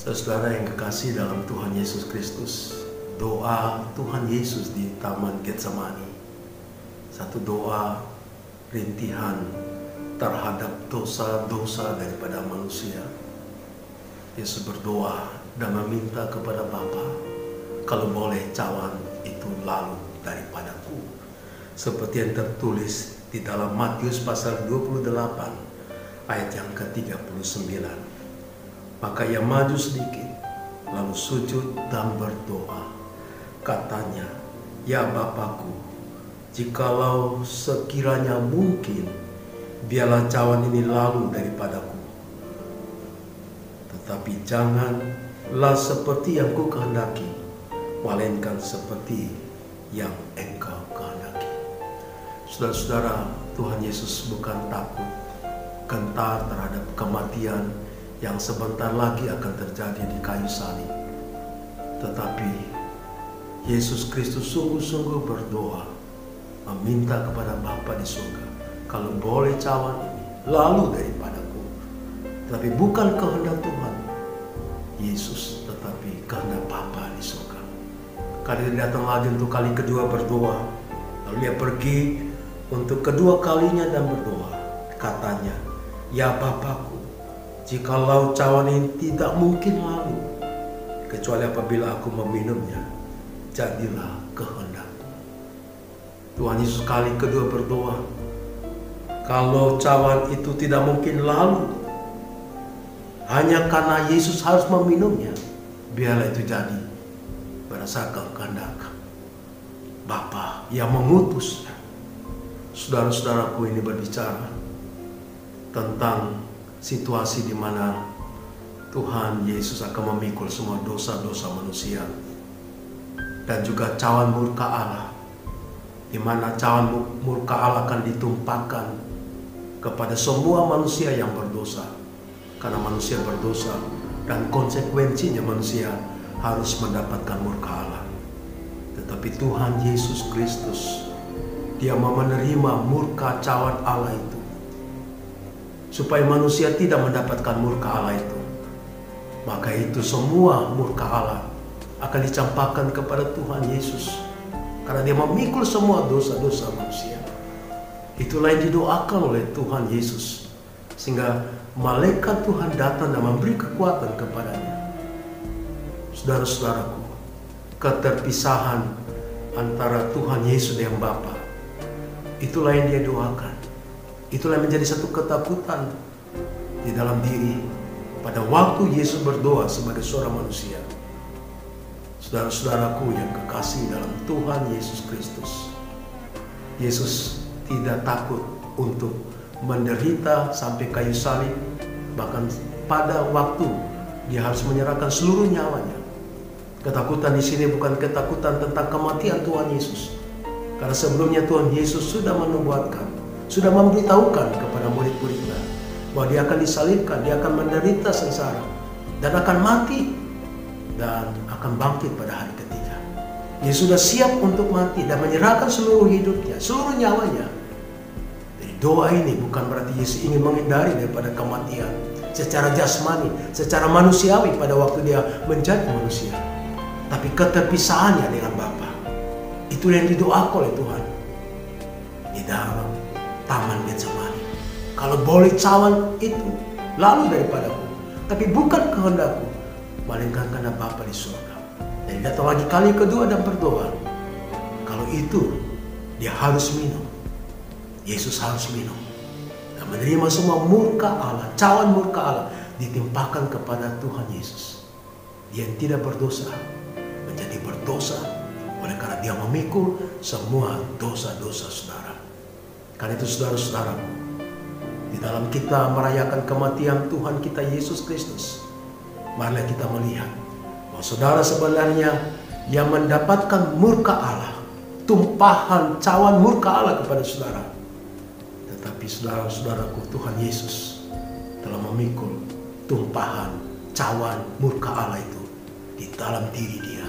Saudara yang kekasih dalam Tuhan Yesus Kristus, doa Tuhan Yesus di Taman Getsemani, satu doa rintihan terhadap dosa-dosa daripada manusia. Yesus berdoa dan meminta kepada Bapa, kalau boleh cawan itu lalu daripadaku. Seperti yang tertulis di dalam Matius pasal 28 ayat yang ke-39. Maka ia maju sedikit, lalu sujud dan berdoa. Katanya, ya Bapakku, jikalau sekiranya mungkin, biarlah cawan ini lalu daripadaku. Tetapi janganlah seperti yang ku kehendaki, melainkan seperti yang Engkau kehendaki. Saudara-saudara, Tuhan Yesus bukan takut, gentar terhadap kematian yang sebentar lagi akan terjadi di kayu salib. Tetapi Yesus Kristus sungguh-sungguh berdoa, meminta kepada Bapa di surga, kalau boleh cawan ini lalu daripadaku. Tapi bukan kehendak Tuhan Yesus, tetapi kehendak Bapa di surga. Kali dia datang lagi untuk kali kedua berdoa, lalu dia pergi untuk kedua kalinya dan berdoa. Katanya, ya Bapakku, jikalau cawan ini tidak mungkin lalu, kecuali apabila aku meminumnya, jadilah kehendakmu. Tuhan Yesus kali kedua berdoa, kalau cawan itu tidak mungkin lalu, hanya karena Yesus harus meminumnya, biarlah itu jadi berdasarkan kehendak Bapa yang mengutusnya. Saudara-saudaraku, ini berbicara tentang situasi di mana Tuhan Yesus akan memikul semua dosa-dosa manusia, dan juga cawan murka Allah, di mana cawan murka Allah akan ditumpahkan kepada semua manusia yang berdosa. Karena manusia berdosa dan konsekuensinya manusia harus mendapatkan murka Allah. Tetapi Tuhan Yesus Kristus, Dia mau menerima murka cawan Allah itu, supaya manusia tidak mendapatkan murka Allah itu. Maka itu semua murka Allah akan dicampakkan kepada Tuhan Yesus, karena Dia memikul semua dosa-dosa manusia. Itulah yang didoakan oleh Tuhan Yesus, sehingga malaikat Tuhan datang dan memberi kekuatan kepadanya. Saudara-saudaraku, keterpisahan antara Tuhan Yesus dan Bapa, itulah yang Dia doakan. Itulah yang menjadi satu ketakutan di dalam diri pada waktu Yesus berdoa sebagai seorang manusia. Saudara-saudaraku yang kekasih dalam Tuhan Yesus Kristus, Yesus tidak takut untuk menderita sampai kayu salib. Bahkan pada waktu Dia harus menyerahkan seluruh nyawanya. Ketakutan di sini bukan ketakutan tentang kematian Tuhan Yesus, karena sebelumnya Tuhan Yesus sudah menubuatkan, sudah memberitahukan kepada murid-muridnya bahwa Dia akan disalibkan, Dia akan menderita sengsara, dan akan mati, dan akan bangkit pada hari ketiga. Dia sudah siap untuk mati dan menyerahkan seluruh hidupnya, seluruh nyawanya. Jadi doa ini bukan berarti Yesus ingin menghindari daripada kematian secara jasmani, secara manusiawi pada waktu Dia menjadi manusia, tapi keterpisahannya dengan Bapa. Itu yang didoakan oleh Tuhan di dalam Taman Getsemani. Kalau boleh cawan itu lalu daripadaku, tapi bukan kehendakku, melainkan karena Bapa di surga. Dan datang lagi kali kedua dan berdoa, kalau itu Dia harus minum, Yesus harus minum dan menerima semua murka Allah, cawan murka Allah ditimpahkan kepada Tuhan Yesus. Dia yang tidak berdosa menjadi berdosa oleh karena Dia memikul semua dosa-dosa saudara. Karena itu saudara-saudaraku, di dalam kita merayakan kematian Tuhan kita Yesus Kristus, marilah kita melihat bahwa saudara sebenarnya yang mendapatkan murka Allah, tumpahan cawan murka Allah kepada saudara. Tetapi saudara-saudaraku, Tuhan Yesus telah memikul tumpahan cawan murka Allah itu di dalam diri Dia,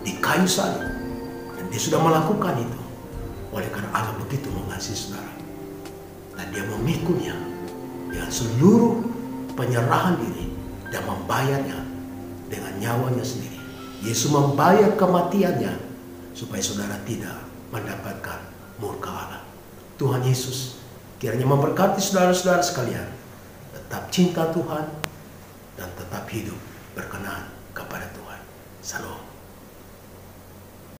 di kayu salib. Dan Dia sudah melakukan itu. Oleh karena Allah begitu mengasihi saudara, dan Dia memikulnya dengan seluruh penyerahan diri dan membayarnya dengan nyawanya sendiri. Yesus membayar kematiannya supaya saudara tidak mendapatkan murka Allah. Tuhan Yesus kiranya memberkati saudara-saudara sekalian, tetap cinta Tuhan dan tetap hidup berkenan kepada Tuhan. Salam.